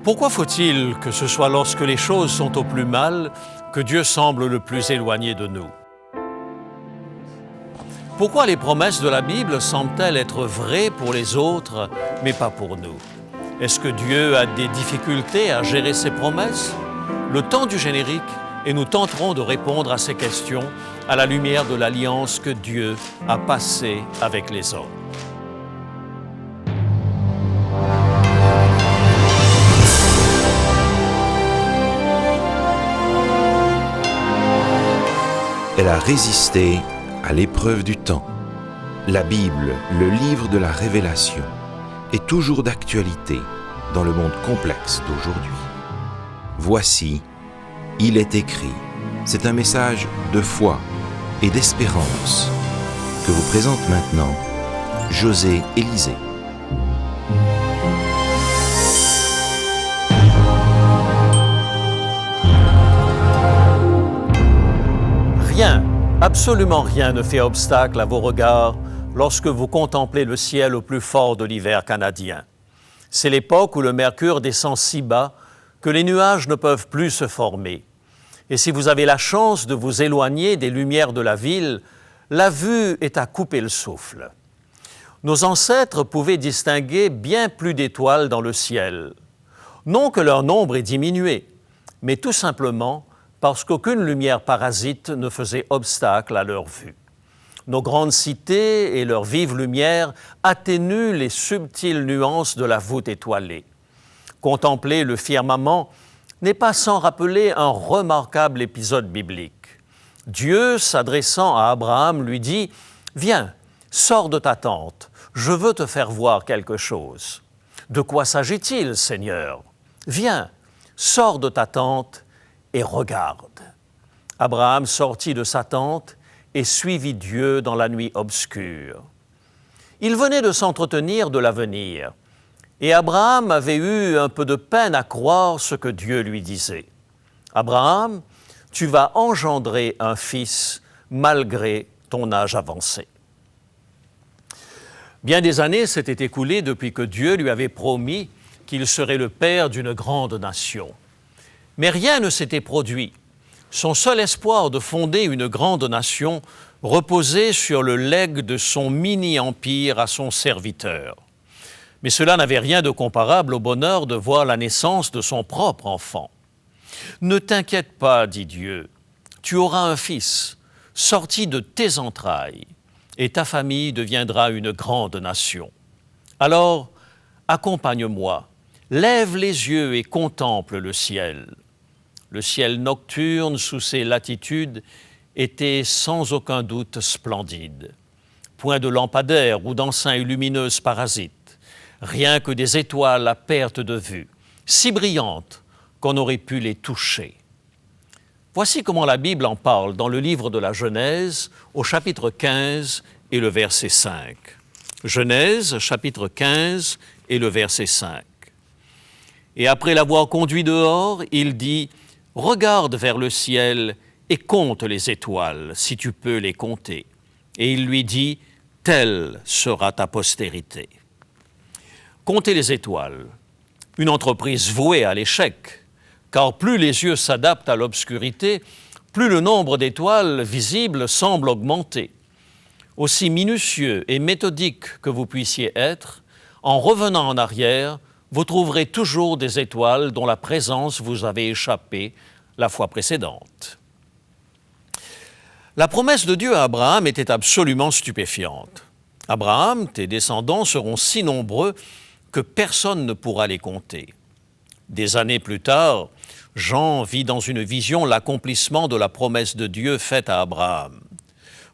Pourquoi faut-il que ce soit lorsque les choses sont au plus mal que Dieu semble le plus éloigné de nous? Pourquoi les promesses de la Bible semblent-elles être vraies pour les autres, mais pas pour nous? Est-ce que Dieu a des difficultés à gérer ses promesses? Le temps du générique et nous tenterons de répondre à ces questions à la lumière de l'alliance que Dieu a passée avec les hommes. Elle a résisté à l'épreuve du temps. La Bible, le livre de la révélation, est toujours d'actualité dans le monde complexe d'aujourd'hui. Voici, il est écrit. C'est un message de foi et d'espérance que vous présente maintenant José Élysée. Rien, absolument rien ne fait obstacle à vos regards lorsque vous contemplez le ciel au plus fort de l'hiver canadien. C'est l'époque où le mercure descend si bas que les nuages ne peuvent plus se former. Et si vous avez la chance de vous éloigner des lumières de la ville, la vue est à couper le souffle. Nos ancêtres pouvaient distinguer bien plus d'étoiles dans le ciel. Non que leur nombre ait diminué, mais tout simplement parce qu'aucune lumière parasite ne faisait obstacle à leur vue. Nos grandes cités et leur vive lumière atténuent les subtiles nuances de la voûte étoilée. Contempler le firmament n'est pas sans rappeler un remarquable épisode biblique. Dieu, s'adressant à Abraham, lui dit « Viens, sors de ta tente, je veux te faire voir quelque chose. » « De quoi s'agit-il, Seigneur? »« Viens, sors de ta tente et regarde. » Abraham sortit de sa tente et suivit Dieu dans la nuit obscure. Il venait de s'entretenir de l'avenir, et Abraham avait eu un peu de peine à croire ce que Dieu lui disait. « Abraham, tu vas engendrer un fils malgré ton âge avancé. » Bien des années s'étaient écoulées depuis que Dieu lui avait promis qu'il serait le père d'une grande nation. Mais rien ne s'était produit. Son seul espoir de fonder une grande nation reposait sur le legs de son mini-empire à son serviteur. Mais cela n'avait rien de comparable au bonheur de voir la naissance de son propre enfant. « Ne t'inquiète pas, dit Dieu, tu auras un fils, sorti de tes entrailles, et ta famille deviendra une grande nation. Alors, accompagne-moi, lève les yeux et contemple le ciel. » Le ciel nocturne, sous ses latitudes, était sans aucun doute splendide. Point de lampadaires ou d'enceintes lumineuses parasites, rien que des étoiles à perte de vue, si brillantes qu'on aurait pu les toucher. Voici comment la Bible en parle dans le livre de la Genèse, au chapitre 15 et le verset 5. Genèse, chapitre 15 et le verset 5. Et après l'avoir conduit dehors, il dit « Regarde vers le ciel et compte les étoiles, si tu peux les compter. » Et il lui dit « Telle sera ta postérité. » Compter les étoiles, une entreprise vouée à l'échec, car plus les yeux s'adaptent à l'obscurité, plus le nombre d'étoiles visibles semble augmenter. Aussi minutieux et méthodique que vous puissiez être, en revenant en arrière, vous trouverez toujours des étoiles dont la présence vous avait échappé la fois précédente. La promesse de Dieu à Abraham était absolument stupéfiante. « Abraham, tes descendants seront si nombreux que personne ne pourra les compter. » Des années plus tard, Jean vit dans une vision l'accomplissement de la promesse de Dieu faite à Abraham.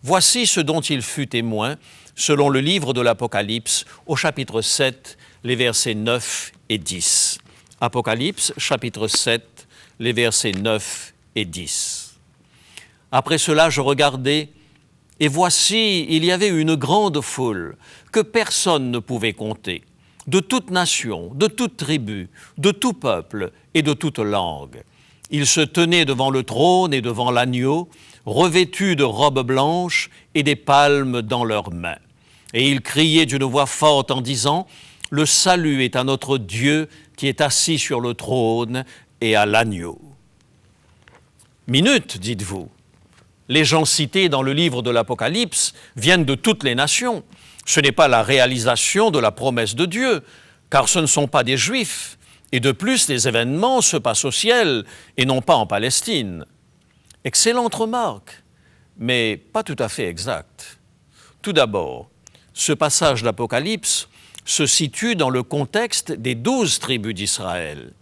Voici ce dont il fut témoin, selon le livre de l'Apocalypse, au chapitre 7, les versets 9 et 10. Apocalypse, chapitre 7, les versets 9 et 10. Après cela, je regardais, et voici, il y avait une grande foule que personne ne pouvait compter, de toute nation, de toute tribu, de tout peuple et de toute langue. Ils se tenaient devant le trône et devant l'agneau, revêtus de robes blanches et des palmes dans leurs mains. Et ils criaient d'une voix forte en disant « Le salut est à notre Dieu qui est assis sur le trône et à l'agneau. Minute, dites-vous. Les gens cités dans le livre de l'Apocalypse viennent de toutes les nations. Ce n'est pas la réalisation de la promesse de Dieu, car ce ne sont pas des Juifs. Et de plus, les événements se passent au ciel et non pas en Palestine. Excellente remarque, mais pas tout à fait exacte. Tout d'abord, ce passage d'Apocalypse se situe dans le contexte des 12 tribus d'Israël.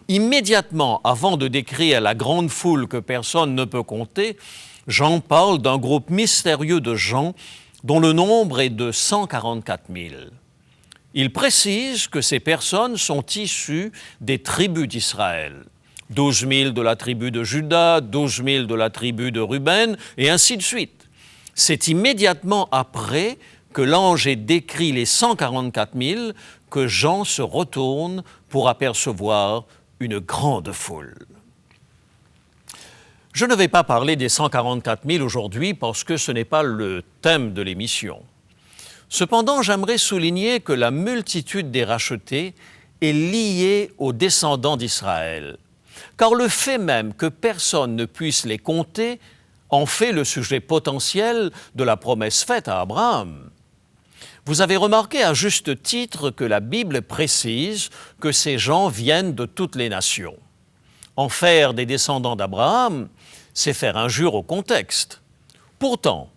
Immédiatement avant de décrire la grande foule que personne ne peut compter, Jean parle d'un groupe mystérieux de gens dont le nombre est de 144 000. Il précise que ces personnes sont issues des tribus d'Israël. 12 000 de la tribu de Juda, 12 000 de la tribu de Ruben, et ainsi de suite. C'est immédiatement après que l'ange ait décrit les 144 000 que Jean se retourne pour apercevoir une grande foule. Je ne vais pas parler des 144 000 aujourd'hui parce que ce n'est pas le thème de l'émission. Cependant, j'aimerais souligner que la multitude des rachetés est liée aux descendants d'Israël, car le fait même que personne ne puisse les compter en fait le sujet potentiel de la promesse faite à Abraham. Vous avez remarqué à juste titre que la Bible précise que ces gens viennent de toutes les nations. En faire des descendants d'Abraham, c'est faire injure au contexte. Pourtant,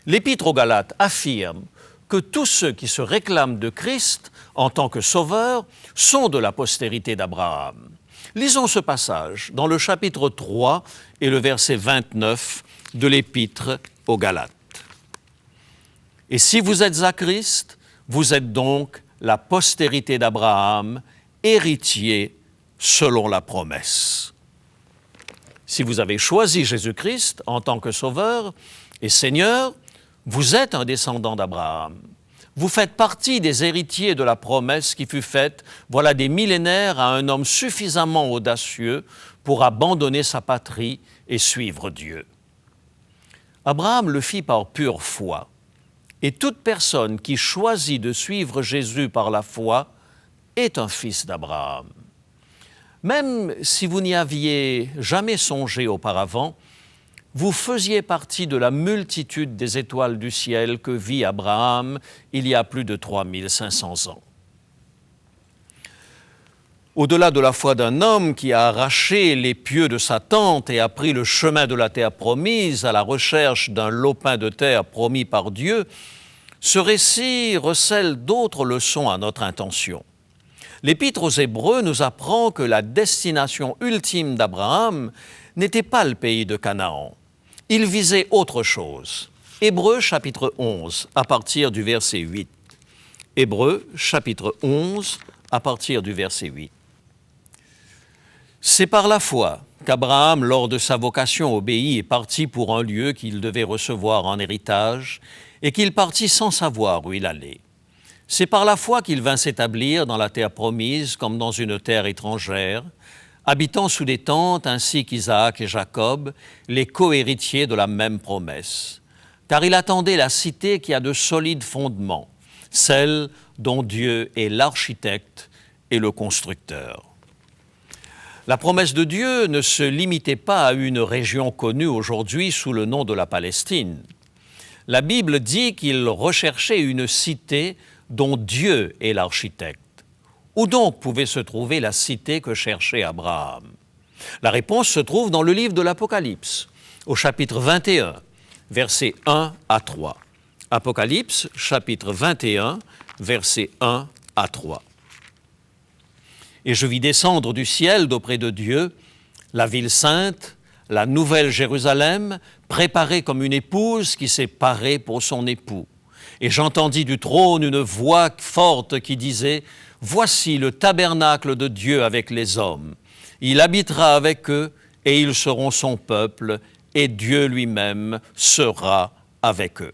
l'Épître aux Galates affirme que tous ceux qui se réclament de Christ en tant que sauveur sont de la postérité d'Abraham. Lisons ce passage dans le chapitre 3 et le verset 29 de l'Épître aux Galates. Et si vous êtes à Christ, vous êtes donc la postérité d'Abraham, héritier selon la promesse. Si vous avez choisi Jésus-Christ en tant que sauveur et Seigneur, vous êtes un descendant d'Abraham. Vous faites partie des héritiers de la promesse qui fut faite, voilà des millénaires, à un homme suffisamment audacieux pour abandonner sa patrie et suivre Dieu. Abraham le fit par pure foi. Et toute personne qui choisit de suivre Jésus par la foi est un fils d'Abraham. Même si vous n'y aviez jamais songé auparavant, vous faisiez partie de la multitude des étoiles du ciel que vit Abraham il y a plus de 3500 ans. Au-delà de la foi d'un homme qui a arraché les pieux de sa tente et a pris le chemin de la terre promise à la recherche d'un lopin de terre promis par Dieu, ce récit recèle d'autres leçons à notre intention. L'Épître aux Hébreux nous apprend que la destination ultime d'Abraham n'était pas le pays de Canaan. Il visait autre chose. Hébreux chapitre 11, à partir du verset 8. Hébreux chapitre 11, à partir du verset 8. C'est par la foi qu'Abraham, lors de sa vocation, obéit et partit pour un lieu qu'il devait recevoir en héritage et qu'il partit sans savoir où il allait. C'est par la foi qu'il vint s'établir dans la terre promise comme dans une terre étrangère, habitant sous des tentes ainsi qu'Isaac et Jacob, les co-héritiers de la même promesse. Car il attendait la cité qui a de solides fondements, celle dont Dieu est l'architecte et le constructeur. La promesse de Dieu ne se limitait pas à une région connue aujourd'hui sous le nom de la Palestine. La Bible dit qu'il recherchait une cité dont Dieu est l'architecte. Où donc pouvait se trouver la cité que cherchait Abraham? La réponse se trouve dans le livre de l'Apocalypse, au chapitre 21, versets 1 à 3. Apocalypse, chapitre 21, versets 1 à 3. Et je vis descendre du ciel d'auprès de Dieu la ville sainte, la nouvelle Jérusalem, préparée comme une épouse qui s'est parée pour son époux. Et j'entendis du trône une voix forte qui disait « Voici le tabernacle de Dieu avec les hommes. Il habitera avec eux et ils seront son peuple et Dieu lui-même sera avec eux. »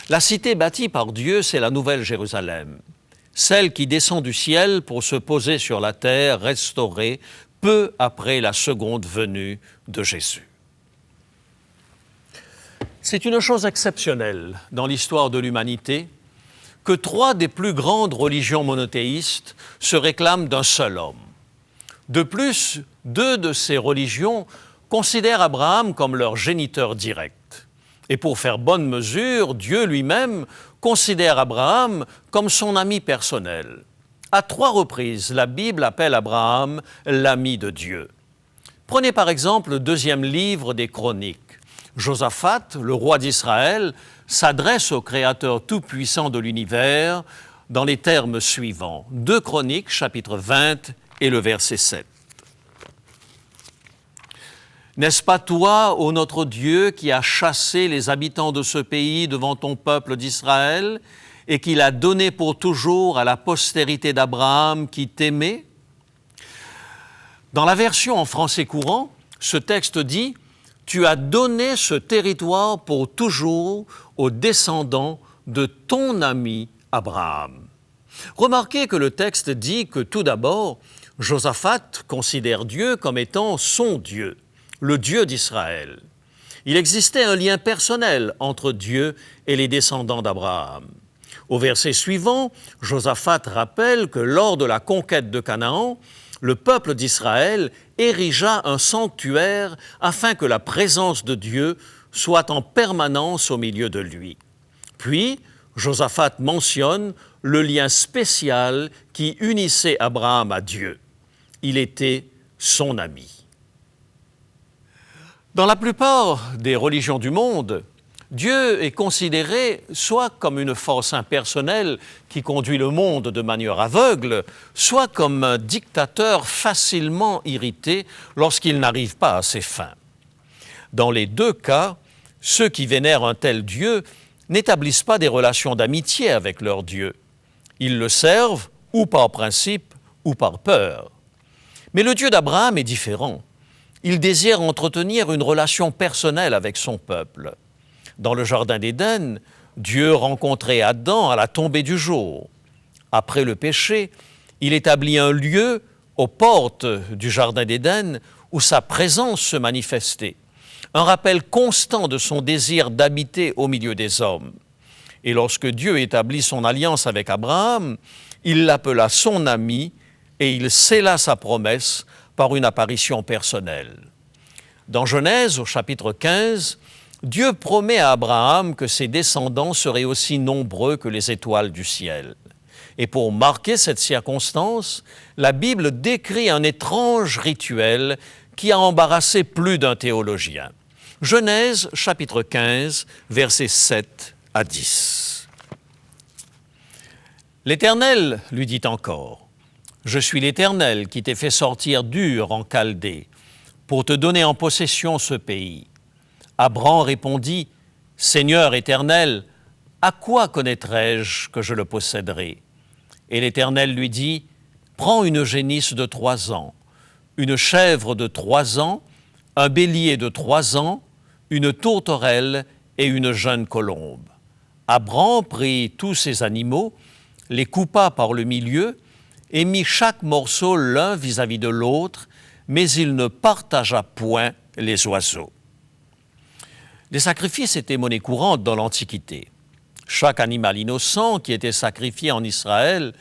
La cité bâtie par Dieu, c'est la nouvelle Jérusalem, celle qui descend du ciel pour se poser sur la terre restaurée peu après la seconde venue de Jésus. C'est une chose exceptionnelle dans l'histoire de l'humanité que 3 des plus grandes religions monothéistes se réclament d'un seul homme. De plus, 2 de ces religions considèrent Abraham comme leur géniteur direct. Et pour faire bonne mesure, Dieu lui-même considère Abraham comme son ami personnel. À 3 reprises, la Bible appelle Abraham l'ami de Dieu. Prenez par exemple le 2e livre des Chroniques. Josaphat, le roi d'Israël, s'adresse au Créateur tout-puissant de l'univers dans les termes suivants. 2 Chroniques, chapitre 20 et le verset 7. « N'est-ce pas toi, ô notre Dieu, qui as chassé les habitants de ce pays devant ton peuple d'Israël et qui l'a donné pour toujours à la postérité d'Abraham qui t'aimait ?» Dans la version en français courant, ce texte dit « Tu as donné ce territoire pour toujours aux descendants de ton ami Abraham. » Remarquez que le texte dit que tout d'abord, Josaphat considère Dieu comme étant son Dieu, le Dieu d'Israël. Il existait un lien personnel entre Dieu et les descendants d'Abraham. Au verset suivant, Josaphat rappelle que lors de la conquête de Canaan, le peuple d'Israël érigea un sanctuaire afin que la présence de Dieu soit en permanence au milieu de lui. Puis, Josaphat mentionne le lien spécial qui unissait Abraham à Dieu. Il était son ami. Dans la plupart des religions du monde, Dieu est considéré soit comme une force impersonnelle qui conduit le monde de manière aveugle, soit comme un dictateur facilement irrité lorsqu'il n'arrive pas à ses fins. Dans les 2 cas, ceux qui vénèrent un tel Dieu n'établissent pas des relations d'amitié avec leur Dieu. Ils le servent ou par principe ou par peur. Mais le Dieu d'Abraham est différent. Il désire entretenir une relation personnelle avec son peuple. Dans le Jardin d'Éden, Dieu rencontrait Adam à la tombée du jour. Après le péché, il établit un lieu aux portes du Jardin d'Éden où sa présence se manifestait. Un rappel constant de son désir d'habiter au milieu des hommes. Et lorsque Dieu établit son alliance avec Abraham, il l'appela son ami et il scella sa promesse par une apparition personnelle. Dans Genèse, au chapitre 15, Dieu promet à Abraham que ses descendants seraient aussi nombreux que les étoiles du ciel. Et pour marquer cette circonstance, la Bible décrit un étrange rituel qui a embarrassé plus d'un théologien. Genèse, chapitre 15, versets 7 à 10. L'Éternel lui dit encore, « Je suis l'Éternel qui t'ai fait sortir d'Ur en Chaldée, pour te donner en possession ce pays. » Abram répondit, « Seigneur éternel, à quoi connaîtrai-je que je le posséderai ?» Et l'Éternel lui dit, « Prends une génisse de 3 ans, une chèvre de 3 ans, un bélier de 3 ans, une tourterelle et une jeune colombe. » Abram prit tous ces animaux, les coupa par le milieu et mit chaque morceau l'un vis-à-vis de l'autre, mais il ne partagea point les oiseaux. Les sacrifices étaient monnaie courante dans l'Antiquité. Chaque animal innocent qui était sacrifié en Israël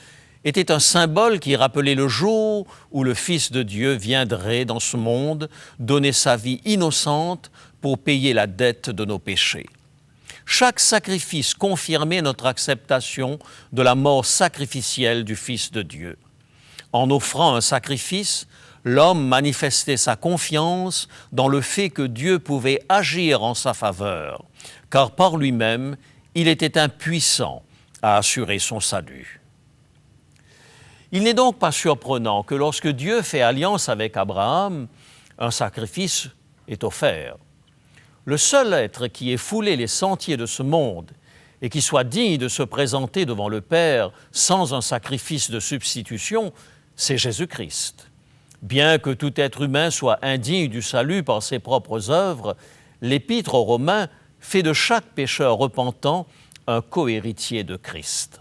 était un symbole qui rappelait le jour où le Fils de Dieu viendrait dans ce monde donner sa vie innocente pour payer la dette de nos péchés. Chaque sacrifice confirmait notre acceptation de la mort sacrificielle du Fils de Dieu. En offrant un sacrifice, l'homme manifestait sa confiance dans le fait que Dieu pouvait agir en sa faveur, car par lui-même, il était impuissant à assurer son salut. Il n'est donc pas surprenant que lorsque Dieu fait alliance avec Abraham, un sacrifice est offert. Le seul être qui ait foulé les sentiers de ce monde et qui soit digne de se présenter devant le Père sans un sacrifice de substitution, c'est Jésus-Christ. Bien que tout être humain soit indigne du salut par ses propres œuvres, l'Épître aux Romains fait de chaque pécheur repentant un cohéritier de Christ.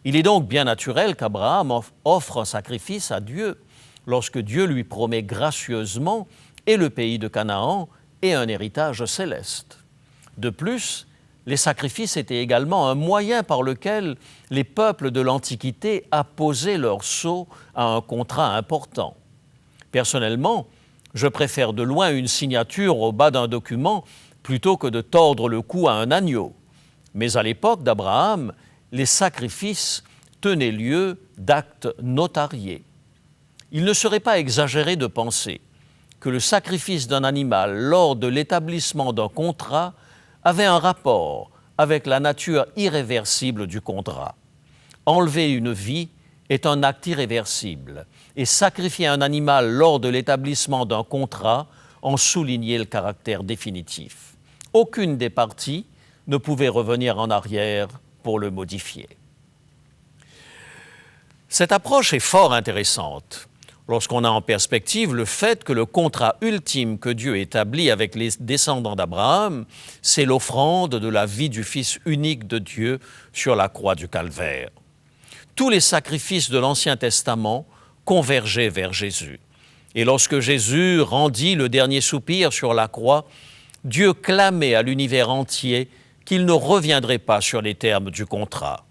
Il est donc bien naturel qu'Abraham offre un sacrifice à Dieu lorsque Dieu lui promet gracieusement et le pays de Canaan et un héritage céleste. De plus, les sacrifices étaient également un moyen par lequel les peuples de l'Antiquité apposaient leur sceau à un contrat important. Personnellement, je préfère de loin une signature au bas d'un document plutôt que de tordre le cou à un agneau. Mais à l'époque d'Abraham, les sacrifices tenaient lieu d'actes notariés. Il ne serait pas exagéré de penser que le sacrifice d'un animal lors de l'établissement d'un contrat avait un rapport avec la nature irréversible du contrat. Enlever une vie est un acte irréversible et sacrifier un animal lors de l'établissement d'un contrat en soulignait le caractère définitif. Aucune des parties ne pouvait revenir en arrière pour le modifier. Cette approche est fort intéressante lorsqu'on a en perspective le fait que le contrat ultime que Dieu établit avec les descendants d'Abraham, c'est l'offrande de la vie du Fils unique de Dieu sur la croix du Calvaire. Tous les sacrifices de l'Ancien Testament convergeaient vers Jésus. Et lorsque Jésus rendit le dernier soupir sur la croix, Dieu clamait à l'univers entier qu'il ne reviendrait pas sur les termes du contrat.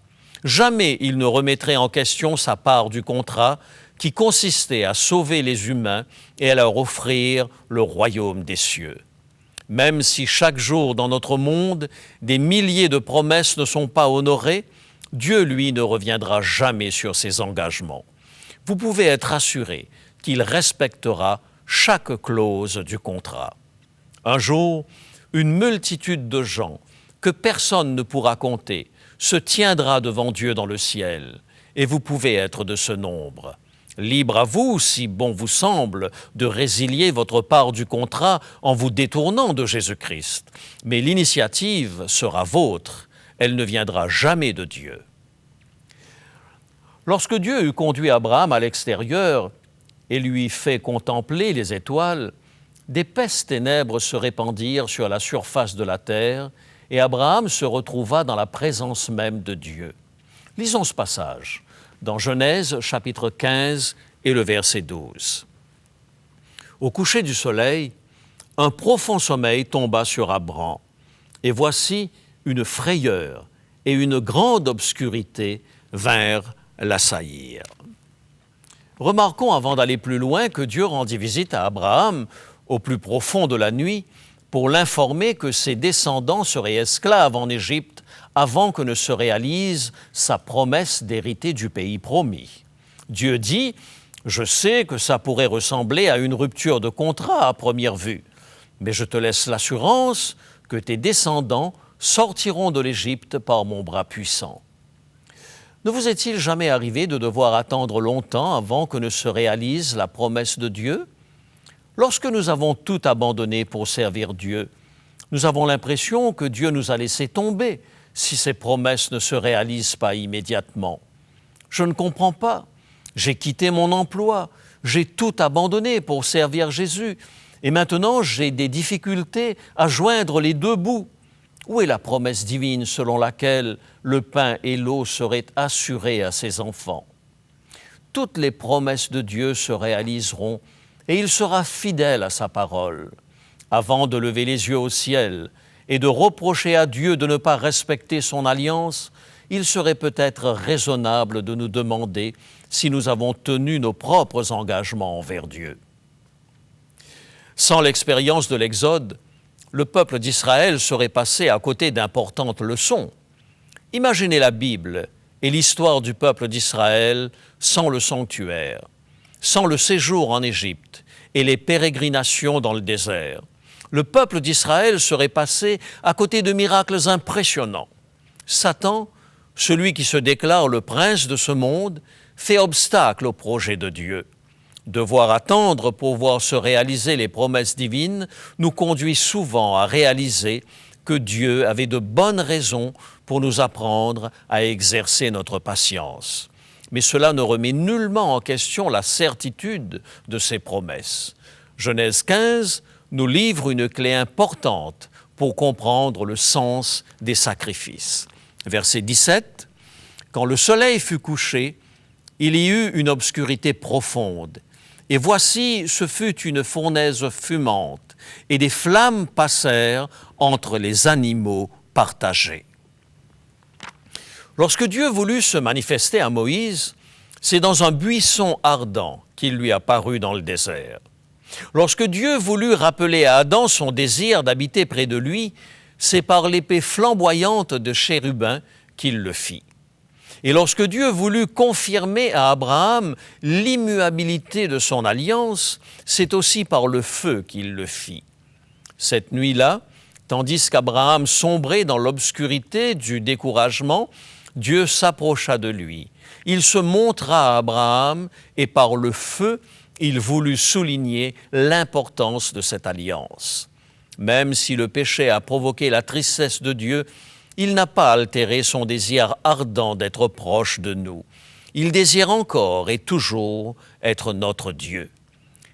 Jamais il ne remettrait en question sa part du contrat qui consistait à sauver les humains et à leur offrir le royaume des cieux. Même si chaque jour dans notre monde, des milliers de promesses ne sont pas honorées, Dieu, lui, ne reviendra jamais sur ses engagements. Vous pouvez être assuré qu'il respectera chaque clause du contrat. Un jour, une multitude de gens que personne ne pourra compter se tiendra devant Dieu dans le ciel, et vous pouvez être de ce nombre. Libre à vous, si bon vous semble, de résilier votre part du contrat en vous détournant de Jésus-Christ. Mais l'initiative sera vôtre, elle ne viendra jamais de Dieu. Lorsque Dieu eut conduit Abraham à l'extérieur et lui fait contempler les étoiles, d'épaisses ténèbres se répandirent sur la surface de la terre et Abraham se retrouva dans la présence même de Dieu. Lisons ce passage dans Genèse chapitre 15 et le verset 12. Au coucher du soleil, un profond sommeil tomba sur Abram, et voici une frayeur et une grande obscurité vinrent l'assaillir. Remarquons avant d'aller plus loin que Dieu rendit visite à Abraham au plus profond de la nuit pour l'informer que ses descendants seraient esclaves en Égypte avant que ne se réalise sa promesse d'hériter du pays promis. Dieu dit « Je sais que ça pourrait ressembler à une rupture de contrat à première vue, mais je te laisse l'assurance que tes descendants sortiront de l'Égypte par mon bras puissant. » Ne vous est-il jamais arrivé de devoir attendre longtemps avant que ne se réalise la promesse de Dieu? Lorsque nous avons tout abandonné pour servir Dieu, nous avons l'impression que Dieu nous a laissé tomber si ses promesses ne se réalisent pas immédiatement. Je ne comprends pas. J'ai quitté mon emploi, j'ai tout abandonné pour servir Jésus, et maintenant j'ai des difficultés à joindre les deux bouts. Où est la promesse divine selon laquelle le pain et l'eau seraient assurés à ses enfants? Toutes les promesses de Dieu se réaliseront et il sera fidèle à sa parole. Avant de lever les yeux au ciel et de reprocher à Dieu de ne pas respecter son alliance, il serait peut-être raisonnable de nous demander si nous avons tenu nos propres engagements envers Dieu. Sans l'expérience de l'Exode, le peuple d'Israël serait passé à côté d'importantes leçons. Imaginez la Bible et l'histoire du peuple d'Israël sans le sanctuaire, sans le séjour en Égypte et les pérégrinations dans le désert. Le peuple d'Israël serait passé à côté de miracles impressionnants. Satan, celui qui se déclare le prince de ce monde, fait obstacle au projet de Dieu. Devoir attendre pour voir se réaliser les promesses divines nous conduit souvent à réaliser que Dieu avait de bonnes raisons pour nous apprendre à exercer notre patience. Mais cela ne remet nullement en question la certitude de ses promesses. Genèse 15 nous livre une clé importante pour comprendre le sens des sacrifices. Verset 17, « Quand le soleil fut couché, il y eut une obscurité profonde. Et voici, ce fut une fournaise fumante, et des flammes passèrent entre les animaux partagée. Lorsque Dieu voulut se manifester à Moïse, c'est dans un buisson ardent qu'il lui apparut dans le désert. Lorsque Dieu voulut rappeler à Adam son désir d'habiter près de lui, c'est par l'épée flamboyante de chérubin qu'il le fit. Et lorsque Dieu voulut confirmer à Abraham l'immuabilité de son alliance, c'est aussi par le feu qu'il le fit. Cette nuit-là, tandis qu'Abraham sombrait dans l'obscurité du découragement, Dieu s'approcha de lui. Il se montra à Abraham et par le feu, il voulut souligner l'importance de cette alliance. Même si le péché a provoqué la tristesse de Dieu, il n'a pas altéré son désir ardent d'être proche de nous. Il désire encore et toujours être notre Dieu.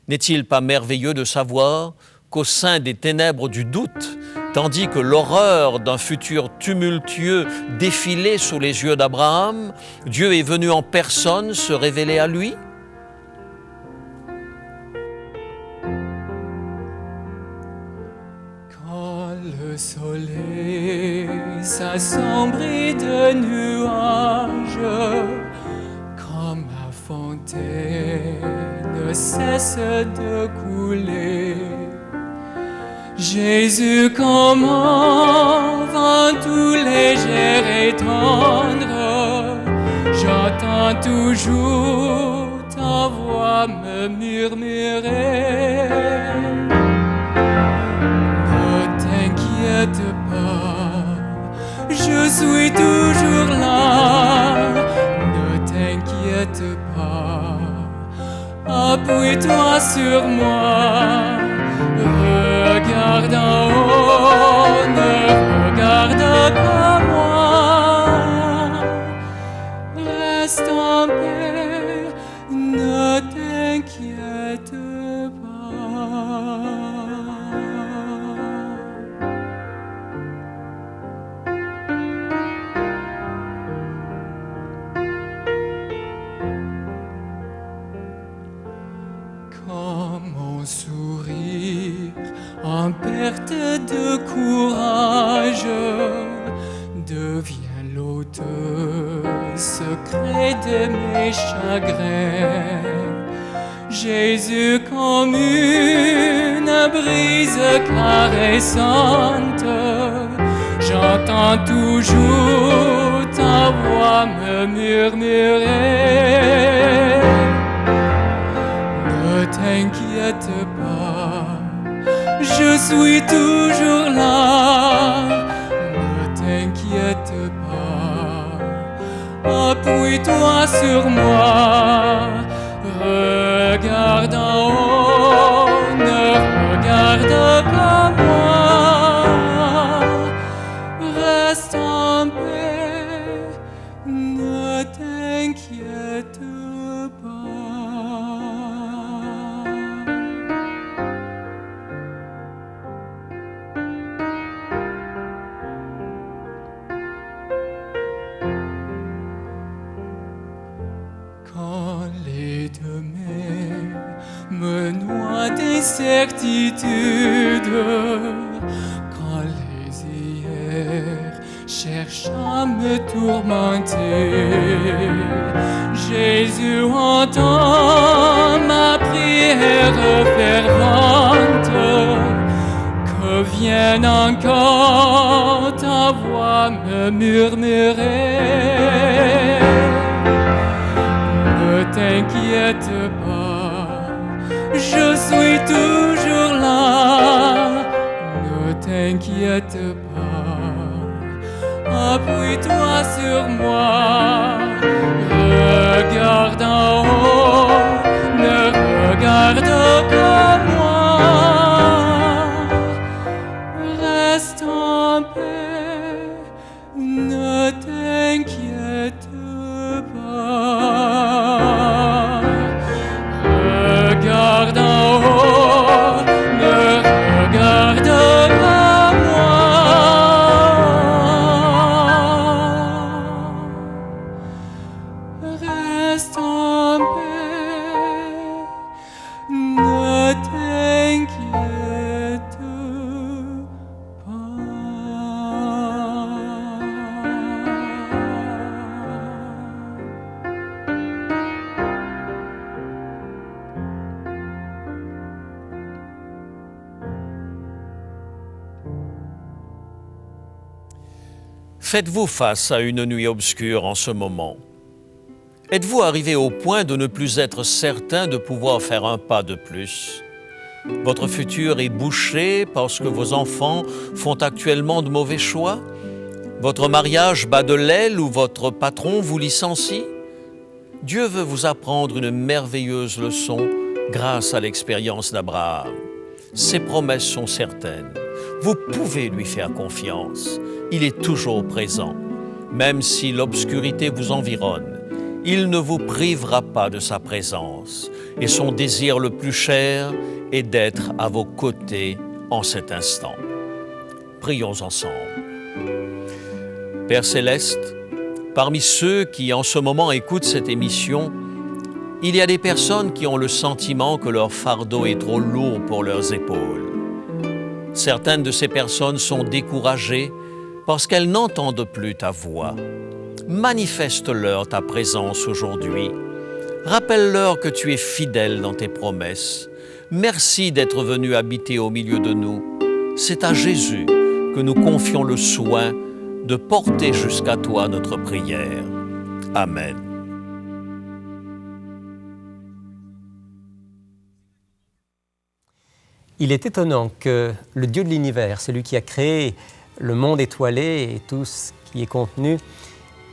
N'est-il pas merveilleux de savoir qu'au sein des ténèbres du doute, tandis que l'horreur d'un futur tumultueux défilait sous les yeux d'Abraham, Dieu est venu en personne se révéler à lui? Quand le soleil s'assombrit de nuages, quand ma fontaine ne cesse de couler, Jésus comme un vent tout léger et tendre, j'entends toujours ta voix me murmurer. Ne t'inquiète pas, je suis toujours là. Ne t'inquiète pas, appuie-toi sur moi. Regarde en haut, ne regarde pas moi. Reste en paix, ne t'inquiète pas. Quand mon sourire en perte de courage devient l'hôte secret de mes chagrins, Jésus comme une brise caressante, j'entends toujours ta voix me murmurer. Ne t'inquiète pas, je suis toujours là. Ne t'inquiète pas, appuie-toi sur moi. Regarde en haut, ne regarde pas moi. Reste en paix, ne t'inquiète pas. Quand les demain me noient d'incertitude, quand les hier cherchent à me tourmenter, Jésus entend ma prière fervente, que vienne encore ta voix me murmurer. Ne t'inquiète pas, je suis toujours là. Ne t'inquiète pas, appuie-toi sur moi. Regarde en haut, ne regarde pas moi. Reste en paix, ne t'inquiète pas. Regarde en haut, ne regarde pas moi. Reste en paix, ne t'inquiète pas. Faites-vous face à une nuit obscure en ce moment? Êtes-vous arrivé au point de ne plus être certain de pouvoir faire un pas de plus? Votre futur est bouché parce que vos enfants font actuellement de mauvais choix? Votre mariage bat de l'aile ou votre patron vous licencie? Dieu veut vous apprendre une merveilleuse leçon grâce à l'expérience d'Abraham. Ses promesses sont certaines. Vous pouvez lui faire confiance. Il est toujours présent. Même si l'obscurité vous environne, il ne vous privera pas de sa présence. Et son désir le plus cher est d'être à vos côtés en cet instant. Prions ensemble. Père Céleste, parmi ceux qui en ce moment écoutent cette émission, il y a des personnes qui ont le sentiment que leur fardeau est trop lourd pour leurs épaules. Certaines de ces personnes sont découragées parce qu'elles n'entendent plus ta voix. Manifeste-leur ta présence aujourd'hui. Rappelle-leur que tu es fidèle dans tes promesses. Merci d'être venu habiter au milieu de nous. C'est à Jésus que nous confions le soin de porter jusqu'à toi notre prière. Amen. Il est étonnant que le Dieu de l'univers, celui qui a créé le monde étoilé et tout ce qui est contenu,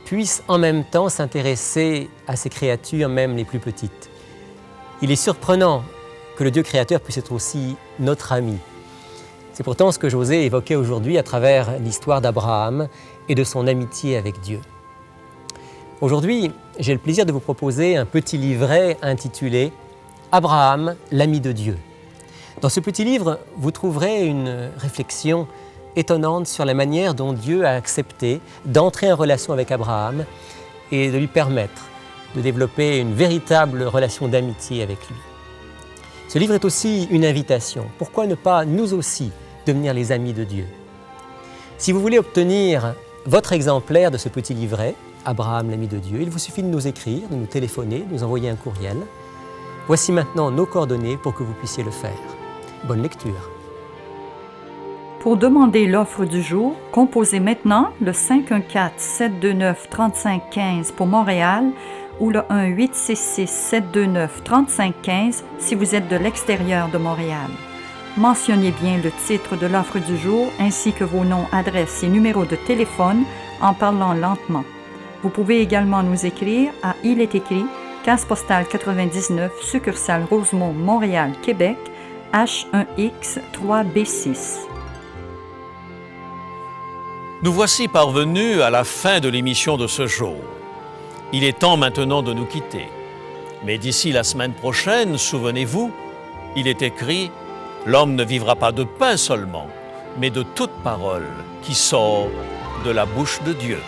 puisse en même temps s'intéresser à ses créatures, même les plus petites. Il est surprenant que le Dieu créateur puisse être aussi notre ami. C'est pourtant ce que José évoquait aujourd'hui à travers l'histoire d'Abraham et de son amitié avec Dieu. Aujourd'hui, j'ai le plaisir de vous proposer un petit livret intitulé « Abraham, l'ami de Dieu ». Dans ce petit livre, vous trouverez une réflexion étonnante sur la manière dont Dieu a accepté d'entrer en relation avec Abraham et de lui permettre de développer une véritable relation d'amitié avec lui. Ce livre est aussi une invitation. Pourquoi ne pas nous aussi devenir les amis de Dieu? Si vous voulez obtenir votre exemplaire de ce petit livret, Abraham, l'ami de Dieu, il vous suffit de nous écrire, de nous téléphoner, de nous envoyer un courriel. Voici maintenant nos coordonnées pour que vous puissiez le faire. Bonne lecture. Pour demander l'offre du jour, composez maintenant le 514-729-3515 pour Montréal ou le 1-866-729-3515 si vous êtes de l'extérieur de Montréal. Mentionnez bien le titre de l'offre du jour ainsi que vos noms, adresses et numéros de téléphone en parlant lentement. Vous pouvez également nous écrire à Il est écrit, case postale 99, succursale Rosemont, Montréal, Québec, H1X 3B6. Nous voici parvenus à la fin de l'émission de ce jour. Il est temps maintenant de nous quitter. Mais d'ici la semaine prochaine, souvenez-vous, il est écrit « L'homme ne vivra pas de pain seulement, mais de toute parole qui sort de la bouche de Dieu ».